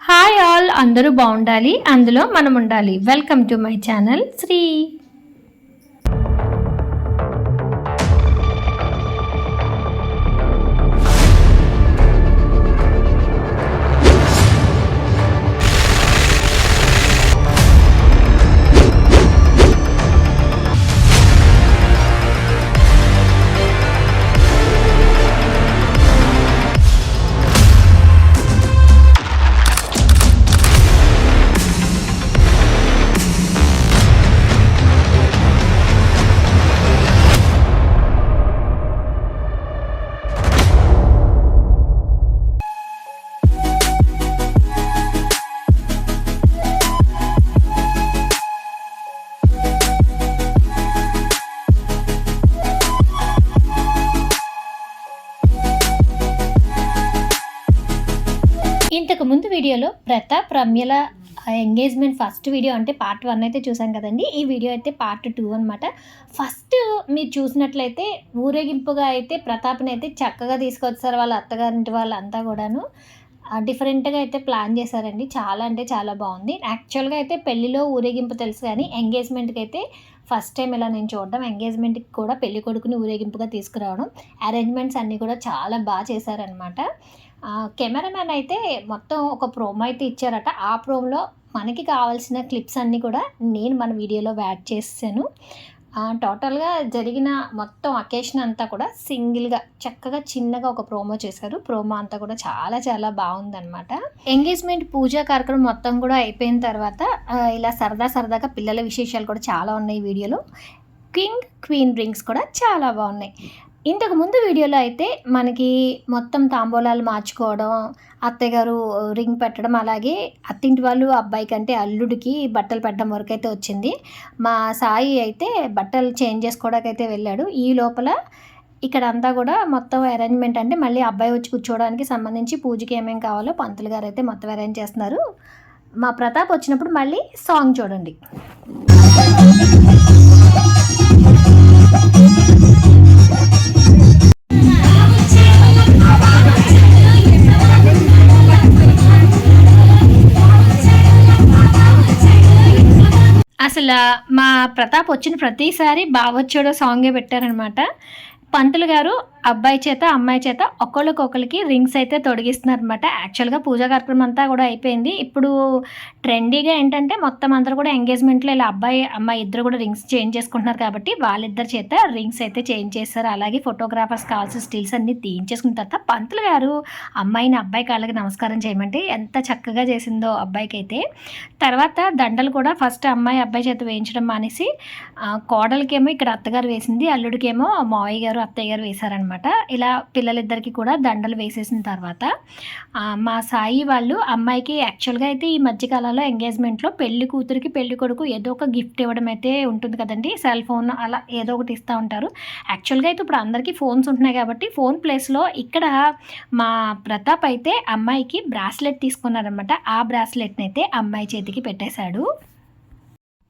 Hi all, అందరూ బాగుండాలి, అందులో మనం ఉండాలి. Welcome to my channel Sri. ఇంతకు ముందు వీడియోలో ప్రతాప్ రమ్యల ఎంగేజ్మెంట్ ఫస్ట్ వీడియో అంటే పార్ట్ 1 అయితే చూసాం కదండి. ఈ వీడియో అయితే పార్ట్ 2 అనమాట. ఫస్ట్ మీరు చూసినట్లయితే ఊరేగింపుగా అయితే ప్రతాప్ని అయితే చక్కగా తీసుకొచ్చారు వాళ్ళ అత్తగారింటి వాళ్ళంతా కూడాను. డిఫరెంట్గా అయితే ప్లాన్ చేశారండి. చాలా అంటే చాలా బాగుంది. యాక్చువల్గా అయితే పెళ్ళిలో ఊరేగింపు తెలుసు, కానీ ఎంగేజ్మెంట్కి అయితే ఫస్ట్ టైం ఇలా నేను చూడడం. ఎంగేజ్మెంట్కి కూడా పెళ్లి కొడుకుని ఊరేగింపుగా తీసుకురావడం, అరేంజ్మెంట్స్ అన్నీ కూడా చాలా బాగా చేశారనమాట. కెమెరామ్యాన్ అయితే మొత్తం ఒక ప్రోమో అయితే ఇచ్చారట. ఆ ప్రోమోలో మనకి కావాల్సిన క్లిప్స్ అన్నీ కూడా నేను మన వీడియోలో యాడ్ చేసాను. టోటల్గా జరిగిన మొత్తం అకేషన్ అంతా కూడా సింగిల్గా చక్కగా చిన్నగా ఒక ప్రోమో చేశారు. ప్రోమో అంతా కూడా చాలా చాలా బాగుందనమాట. ఎంగేజ్మెంట్ పూజా కార్యక్రమం మొత్తం కూడా అయిపోయిన తర్వాత ఇలా సరదాగా పిల్లల విశేషాలు కూడా చాలా ఉన్నాయి వీడియోలో. కింగ్ క్వీన్ రింగ్స్ కూడా చాలా బాగున్నాయి. ఇంతకు ముందు వీడియోలో అయితే మనకి మొత్తం తాంబూలాలు మార్చుకోవడం, అత్తయ్య గారు రింగ్ పెట్టడం, అలాగే అత్తింటి వాళ్ళు అబ్బాయి కంటే అల్లుడికి బట్టలు పెట్టడం వరకు అయితే వచ్చింది. మా సాయి అయితే బట్టలు చేంజ్ చేసుకోవడానికి అయితే వెళ్ళాడు. ఈ లోపల ఇక్కడ అంతా కూడా మొత్తం అరేంజ్మెంట్ అంటే మళ్ళీ అబ్బాయి వచ్చి కూర్చోవడానికి సంబంధించి పూజకి ఏమేమి కావాలో పంతులు గారు అయితే మొత్తం అరేంజ్ చేస్తున్నారు. మా ప్రతాప్ వచ్చినప్పుడు మళ్ళీ సాంగ్ చూడండి. అసలు మా ప్రతాప్ వచ్చిన ప్రతిసారి బావొచ్చాడో సాంగే పెట్టారనమాట. పంతులు గారు అబ్బాయి చేత అమ్మాయి చేత ఒకళ్ళకి రింగ్స్ అయితే తొడిగిస్తున్నారు అనమాట. యాక్చువల్గా పూజా కార్యక్రమం అంతా కూడా అయిపోయింది. ఇప్పుడు ట్రెండీగా ఏంటంటే మొత్తం అందరూ కూడా ఎంగేజ్మెంట్లో ఇలా అబ్బాయి అమ్మాయి ఇద్దరు కూడా రింగ్స్ చేంజ్ చేసుకుంటున్నారు కాబట్టి వాళ్ళిద్దరి చేత రింగ్స్ అయితే చేంజ్ చేస్తారు. అలాగే ఫోటోగ్రాఫర్స్ కావాల్సిన స్టిల్స్ అన్నీ తీయించేసుకున్న తర్వాత పంతులు గారు అమ్మాయిని అబ్బాయి కాళ్ళకి నమస్కారం చేయమంటే ఎంత చక్కగా చేసిందో అబ్బాయికి అయితే. తర్వాత దండలు కూడా ఫస్ట్ అమ్మాయి అబ్బాయి చేత వేయించడం మానేసి కోడలికేమో ఇక్కడ అత్తగారు వేసింది, అల్లుడికేమో మావయ్య గారు అత్తయ్య గారు వేశారనమాట. ఇలా పిల్లలిద్దరికి కూడా దండలు వేసేసిన తర్వాత మా సాయి వాళ్ళు అమ్మాయికి యాక్చువల్గా అయితే ఈ మధ్యకాలంలో ఎంగేజ్మెంట్లో పెళ్లి కూతురికి పెళ్లి కొడుకు ఏదో ఒక గిఫ్ట్ ఇవ్వడం అయితే ఉంటుంది కదండి. సెల్ ఫోన్ అలా ఏదో ఒకటి ఇస్తూ ఉంటారు. యాక్చువల్గా అయితే ఇప్పుడు అందరికీ ఫోన్స్ ఉంటున్నాయి కాబట్టి ఫోన్ ప్లేస్లో ఇక్కడ మా ప్రతాప్ అయితే అమ్మాయికి బ్రాస్లెట్ తీసుకున్నారనమాట. ఆ బ్రాస్లెట్ని అయితే అమ్మాయి చేతికి పెట్టేశాడు.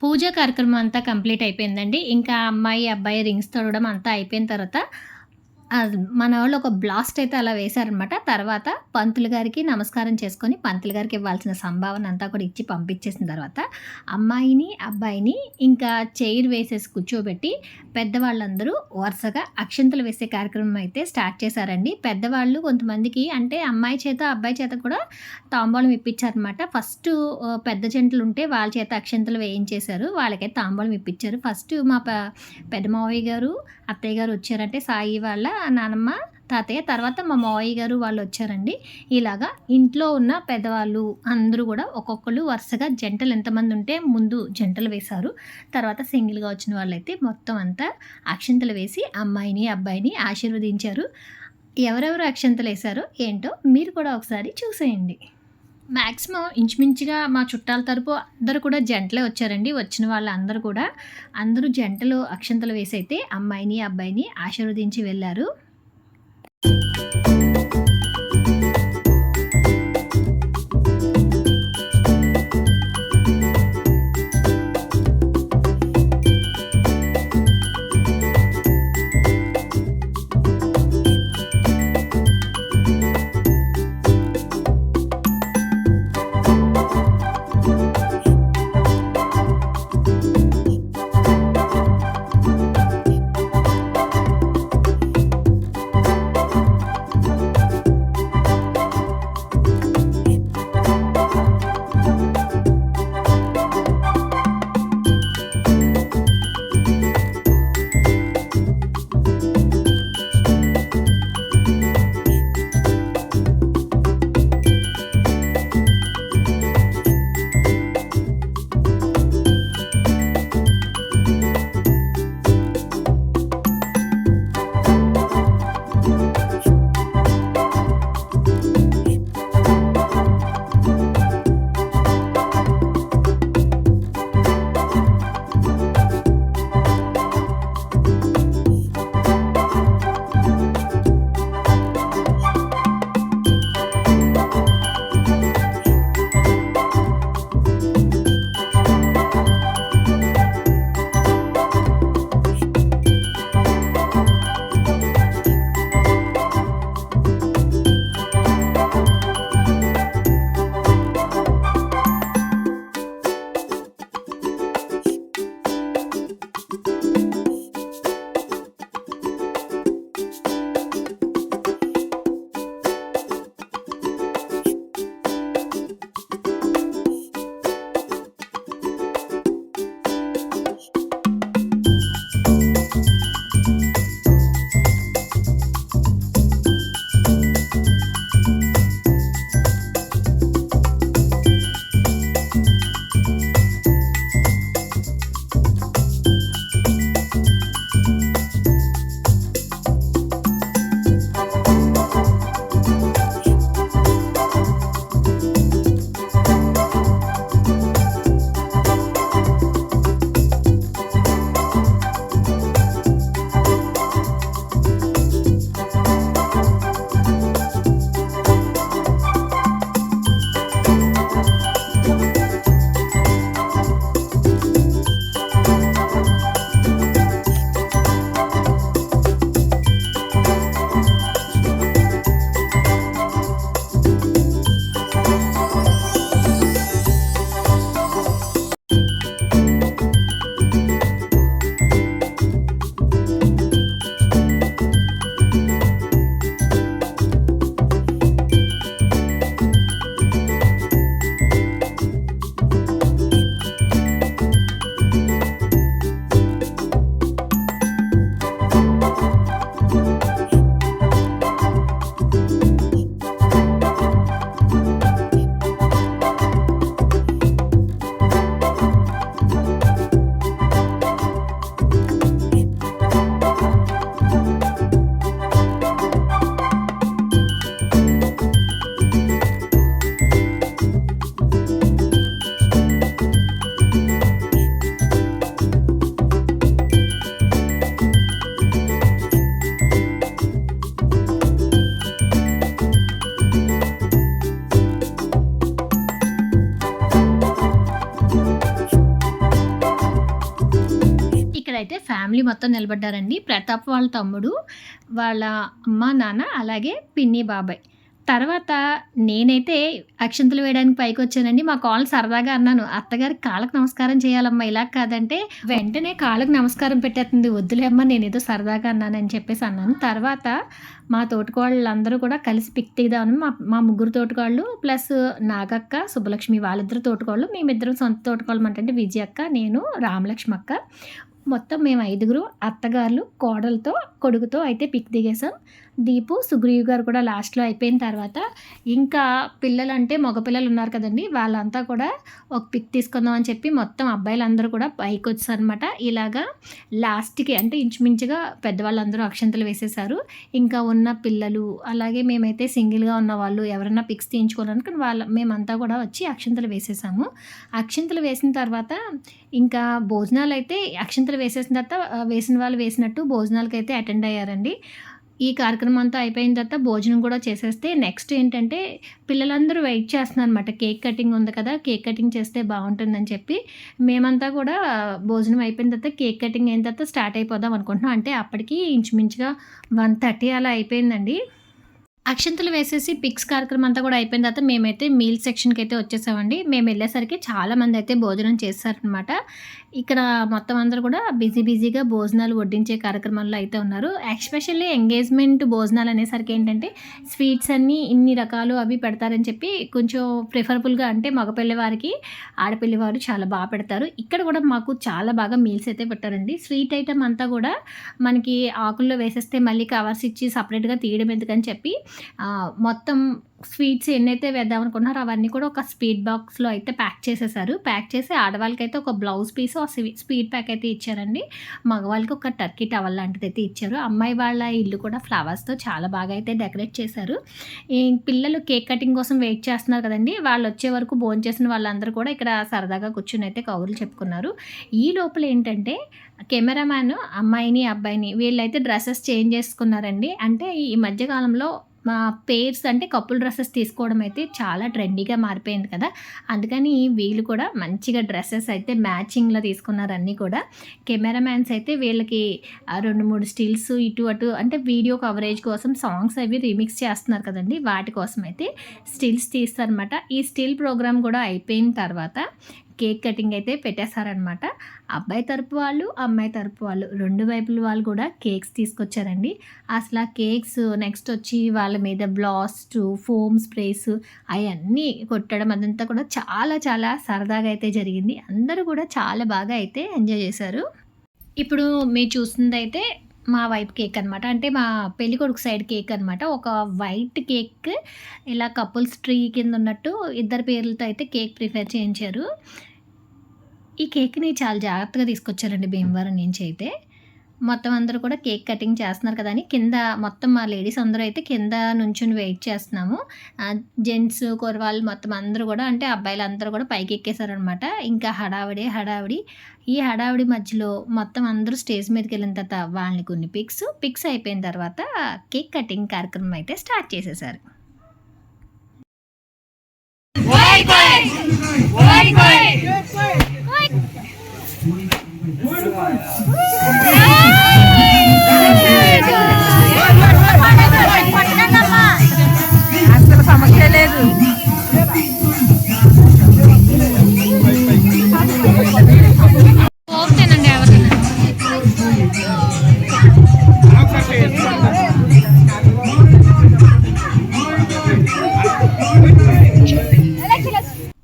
పూజా కార్యక్రమం అంతా కంప్లీట్ అయిపోయిందండి. ఇంకా అమ్మాయి అబ్బాయి రింగ్స్ తొడడం అంతా అయిపోయిన తర్వాత మన వాళ్ళు ఒక బ్లాస్ట్ అయితే అలా వేశారనమాట. తర్వాత పంతులు గారికి నమస్కారం చేసుకొని పంతులు గారికి ఇవ్వాల్సిన సంభావన అంతా కూడా ఇచ్చి పంపించేసిన తర్వాత అమ్మాయిని అబ్బాయిని ఇంకా చైర్ వేసేసి కూర్చోబెట్టి పెద్దవాళ్ళందరూ వరుసగా అక్షంతలు వేసే కార్యక్రమం అయితే స్టార్ట్ చేశారండి. పెద్దవాళ్ళు కొంతమందికి అంటే అమ్మాయి చేత అబ్బాయి చేత కూడా తాంబూలం ఇప్పించారనమాట. ఫస్ట్ పెద్ద జంటలు ఉంటే వాళ్ళ చేత అక్షంతలు వేయించేశారు, వాళ్ళకైతే తాంబూలం ఇప్పించారు. ఫస్ట్ మా పెద్ద మావయ్య గారు అత్తయ్య గారు వచ్చారంటే సాయి వాళ్ళ నానమ్మ తాతయ్య, తర్వాత మా మావయ్య గారు వాళ్ళు వచ్చారండి. ఇలాగా ఇంట్లో ఉన్న పెద్దవాళ్ళు అందరూ కూడా ఒక్కొక్కరు వరుసగా జంటలు ఎంతమంది ఉంటే ముందు జంటలు వేశారు. తర్వాత సింగిల్గా వచ్చిన వాళ్ళైతే మొత్తం అంతా అక్షంతలు వేసి అమ్మాయిని అబ్బాయిని ఆశీర్వదించారు. ఎవరెవరు అక్షంతలు వేశారో ఏంటో మీరు కూడా ఒకసారి చూసేయండి. మ్యాక్సిమం ఇంచుమించుగా మా చుట్టాల తరపు అందరూ కూడా జంటలే వచ్చారండి. వచ్చిన వాళ్ళందరూ కూడా అందరూ జంటలు అక్షంతలు వేసి అయితే అమ్మాయిని అబ్బాయిని ఆశీర్వదించి వెళ్ళారు. ఫ్యామిలీ మొత్తం నిలబడ్డారండి. ప్రతాప్ వాళ్ళ తమ్ముడు, వాళ్ళ అమ్మ, నాన్న, అలాగే పిన్ని, బాబాయ్. తర్వాత నేనైతే అక్షింతలు వేయడానికి పైకొచ్చానండి. మా కోడలు సరదాగా అన్నాను, "అత్తగారికి కాళ్ళకి నమస్కారం చేయాలమ్మా, ఇలా కాదంటే వెంటనే కాళ్ళకి నమస్కారం పెట్టేస్తుంది. వద్దులే అమ్మ, నేనేదో సరదాగా అన్నానని" చెప్పేసి అన్నాను. తర్వాత మా తోటికోడళ్ళందరూ కూడా కలిసి పిక్ దిగుదామని మా మా ముగ్గురు తోటికోడళ్ళు ప్లస్ నాగక్క, సుబ్బలక్ష్మి వాళ్ళిద్దరు తోటికోడళ్ళు, మేమిద్దరం సొంత తోటికోడలం అంటే విజయక్క, నేను, రామలక్ష్మక్క. మొత్తం మేము 5గురు అత్తగారులు, కోడలతో, కొడుకుతో అయితే పిక్ దిగేసాం. దీపు, సుగ్రీవ్ గారు కూడా లాస్ట్‌లో అయిపోయిన తర్వాత ఇంకా పిల్లలంటే మగ పిల్లలు ఉన్నారు కదండీ! వాళ్ళంతా కూడా ఒక పిక్ తీసుకుందాం అని చెప్పి మొత్తం అబ్బాయిలందరూ కూడా పైకొచ్చేసారనమాట. ఇలాగా లాస్ట్‌కి అంటే ఇంచుమించుగా పెద్దవాళ్ళందరూ అక్షింతలు వేసేసారు. ఇంకా ఉన్న పిల్లలు, అలాగే మేమైతే సింగిల్‌గా ఉన్నవాళ్ళు ఎవరైనా పిక్స్ తీయించుకోవడానికి మేమంతా కూడా వచ్చి అక్షింతలు వేసేసాము. అక్షింతలు వేసిన తర్వాత ఇంకా భోజనాలైతే అక్షింతలు వేసేసిన తర్వాత వేసిన వాళ్ళు వేసినట్టు భోజనాలకైతే అటెండ్ అయ్యారండి. ఈ కార్యక్రమం అంతా అయిపోయిన తర్వాత భోజనం కూడా చేసేస్తే నెక్స్ట్ ఏంటంటే పిల్లలందరూ వెయిట్ చేస్తున్నారనమాట. కేక్ కటింగ్ ఉంది కదా! కేక్ కటింగ్ చేస్తే బావుంటుందని చెప్పి మేమంతా కూడా భోజనం అయిపోయిన తర్వాత కేక్ కటింగ్ అయిన తర్వాత స్టార్ట్ అయిపోదాం అనుకుంటున్నాం. అంటే అప్పటికి ఇంచుమించుగా 1:30 అలా అయిపోయిందండి. అక్షింతలు వేసేసి పిక్స్ కార్యక్రమం అంతా కూడా అయిపోయిన తర్వాత మేమైతే మీల్ సెక్షన్‌కి అయితే వచ్చేసామండి. మేము వెళ్ళేసరికి చాలామంది అయితే భోజనం చేసేసారనమాట. ఇక్కడ మొత్తం అందరూ కూడా బిజీగా భోజనాలు వడ్డించే కార్యక్రమంలో అయితే ఉన్నారు. ఎస్పెషల్లీ ఎంగేజ్‌మెంట్ భోజనాలు అనేసరికి ఏంటంటే స్వీట్స్ అన్నీ ఇన్ని రకాలు అవి పెడతారని చెప్పి కొంచెం ప్రిఫరబుల్‌గా అంటే మగపెళ్లి వారికి, ఆడపెళ్లి వారు చాలా బాగా పెడతారు. ఇక్కడ కూడా మాకు చాలా బాగా మీల్స్ అయితే పెట్టారండి. స్వీట్ ఐటెమ్ అంతా కూడా మనకి ఆకుల్లో వేసేస్తే మళ్ళీ కవర్స్ ఇచ్చి సెపరేట్‌గా తీయడం ఎందుకని చెప్పి మొత్తం స్వీట్స్ ఎన్నైతే వేద్దాం అనుకుంటున్నారో అవన్నీ కూడా ఒక స్వీట్ బాక్స్‌లో అయితే ప్యాక్ చేసేసారు. ప్యాక్ చేసి ఆడవాళ్ళకైతే ఒక బ్లౌజ్ పీస్, స్వీట్ ప్యాక్ అయితే ఇచ్చారండి. మగవాళ్ళకి ఒక టర్కీ టవల్ లాంటిదైతే ఇచ్చారు. అమ్మాయి వాళ్ళ ఇల్లు కూడా ఫ్లవర్స్‌తో చాలా బాగా అయితే డెకరేట్ చేశారు. ఈ పిల్లలు కేక్ కటింగ్ కోసం వెయిట్ చేస్తున్నారు కదండీ! వాళ్ళొచ్చే వరకు భోంచేసిన వాళ్ళందరూ కూడా ఇక్కడ సరదాగా కూర్చొని అయితే కబుర్లు చెప్పుకున్నారు. ఈ లోపల ఏంటంటే కెమెరామ్యాన్ అమ్మాయిని, అబ్బాయిని వీళ్ళైతే డ్రెసెస్ చేంజ్ చేసుకున్నారండి. అంటే ఈ మధ్య కాలంలో పెయిర్స్ అంటే కపుల్ డ్రెసెస్ తీసుకోవడం అయితే చాలా ట్రెండీగా మారిపోయింది కదా! అందుకని వీళ్ళు కూడా మంచిగా డ్రెసెస్ అయితే మ్యాచింగ్‌లో తీసుకున్నారు అన్నీ కూడా. కెమెరామ్యాన్స్ అయితే వీళ్ళకి 2, 3 స్టిల్స్ ఇటు అటు అంటే వీడియో కవరేజ్ కోసం సాంగ్స్ అవి రీమిక్స్ చేస్తున్నారు కదండీ! వాటి కోసం అయితే స్టిల్స్ తీస్తారనమాట. ఈ స్టిల్ ప్రోగ్రామ్ కూడా అయిపోయిన తర్వాత కేక్ కటింగ్ అయితే పెట్టేశారనమాట. అబ్బాయి తరపు వాళ్ళు, అమ్మాయి తరపు వాళ్ళు 2 వైపుల వాళ్ళు కూడా కేక్స్ తీసుకొచ్చారండి. అసలు ఆ కేక్స్ నెక్స్ట్ వచ్చి వాళ్ళ మీద బ్లాస్ట్, ఫోమ్ స్ప్రేస్ అయన్నీ కొట్టడం అదంతా కూడా చాలా సరదాగా అయితే జరిగింది. అందరూ కూడా చాలా బాగా అయితే ఎంజాయ్ చేశారు. ఇప్పుడు మీరు చూస్తుందైతే మా వైపు కేక్ అనమాట. అంటే మా పెళ్ళికొడుకు సైడ్ కేక్ అనమాట. ఒక వైట్ కేక్ ఇలా కపుల్స్ ట్రీ కింద ఉన్నట్టు ఇద్దరి పేర్లతో అయితే కేక్ ప్రిపేర్ చేయించారు. ఈ కేక్‌ని చాలా జాగ్రత్తగా తీసుకొచ్చారండి భీమవరం నుంచి అయితే. మొత్తం అందరూ కూడా కేక్ కటింగ్ చేస్తున్నారు కదా అని కింద మొత్తం మా లేడీస్ అందరూ అయితే కింద నుంచొని వెయిట్ చేస్తున్నాము. జెంట్స్, కుర్రవాళ్ళు మొత్తం అందరూ కూడా అంటే అబ్బాయిలందరూ కూడా పైకి ఎక్కేసారనమాట. ఇంకా హడావిడి. ఈ హడావిడి మధ్యలో మొత్తం అందరూ స్టేజ్ మీదకెళ్ళిన తర్వాత వాళ్ళని కొన్ని పిక్స్ అయిపోయిన తర్వాత కేక్ కటింగ్ కార్యక్రమం అయితే స్టార్ట్ చేసేసారు. అసలు సమస్య లేదు. ఓకేనండి ఎవరైనా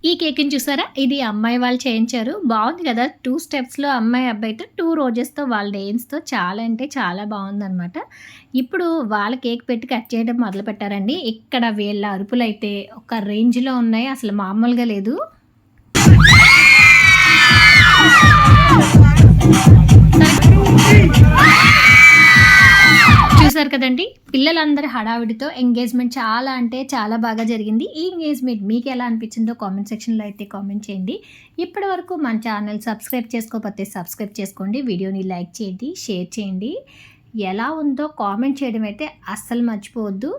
ఈ కేక్‌ని చూసారా? ఇది అమ్మాయి వాళ్ళు చేయించారు. బావుంది కదా! 2 స్టెప్స్‌లో అమ్మాయి, అబ్బాయితో 2 రోజెస్‌తో వాళ్ళ నేమ్స్‌తో చాలా అంటే చాలా బావుందనమాట. ఇప్పుడు వాళ్ళ కేక్ పెట్టి కట్ చేయడం మొదలుపెట్టారండి. ఇక్కడ వీళ్ళ అరుపులైతే ఒక రేంజ్‌లో ఉన్నాయి. అసలు మామూలుగా లేదు. చూసారు కదండీ! పిల్లలందరి హడావిడితో ఎంగేజ్‌మెంట్ చాలా అంటే చాలా బాగా జరిగింది. ఈ ఎంగేజ్‌మెంట్ మీకెలా అనిపించిందో కామెంట్ సెక్షన్‌లో అయితే కామెంట్ చేయండి. ఇప్పటివరకు మన ఛానల్ సబ్స్క్రైబ్ చేసుకోకపోతే సబ్స్క్రైబ్ చేసుకోండి. వీడియోని లైక్ చేయండి, షేర్ చేయండి. ఎలా ఉందో కామెంట్ చేయడం అయితే అస్సలు మర్చిపోవద్దు.